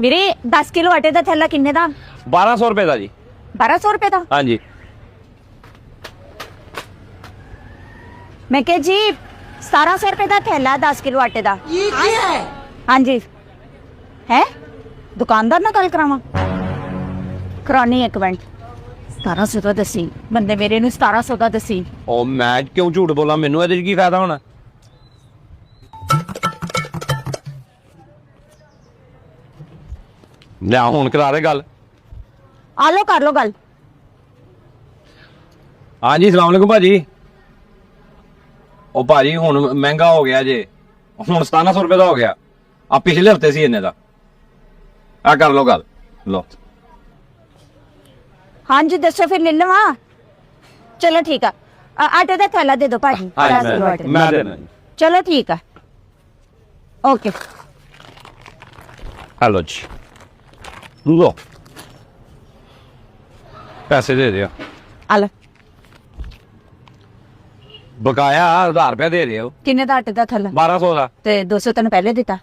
ਵੀਰੇ 10 ਕਿਲੋ ਆਟੇ ਦਾ ਥੈਲਾ ਕਿੰਨੇ ਦਾ? 1200 ਰੁਪਏ ਦਾ ਜੀ। 1200 ਰੁਪਏ ਦਾ? ਹਾਂਜੀ। मैं कह जी 1700 रुपए का थैला 10 किलो आटे का। ये क्या है? हाँ जी है दुकानदार ना गल करावा करानी एक मिनट। 1700 का दसी बंदे मेरे नु 1700 का दसी। ओ मैं क्यों झूठ बोला, मेनू ਇਹਦੇ 'ਚ ਕੀ ਫਾਇਦਾ ਹੋਣਾ। ਲੈ ਹੁਣ ਕਰਾ ਦੇ ਗੱਲ। आ लो कर लो गल। ਹਾਂਜੀ ਸਲਾਮ ਅਲੈਕੁਮ ਭਾਜੀ। ਉਹ ਭਾਜੀ ਹੁਣ ਮਹਿੰਗਾ ਹੋ ਗਿਆ ਜੇ, ਹੁਣ 1700 ਰੁਪਏ ਦਾ ਹੋ ਗਿਆ। ਆ ਪਿਛਲੇ ਹਫਤੇ ਸੀ ਇੰਨੇ ਦਾ। ਆ ਕਰ ਲੋ ਗੱਲ ਲੋ। हाँ जी दसो फिर ले लवा। चलो ठीक है आटे का थैला दे दो भाजी 10 किलो आटे मैं दा। देना। चलो ठीक है ओके। हेलो जी लो पैसे दे दिया। आ लो। बकाया 1000 रुपया दे रहे हो। किन्ने दा आटे का थैला? 1200 का। ते 200 तैनूं पहले दिता।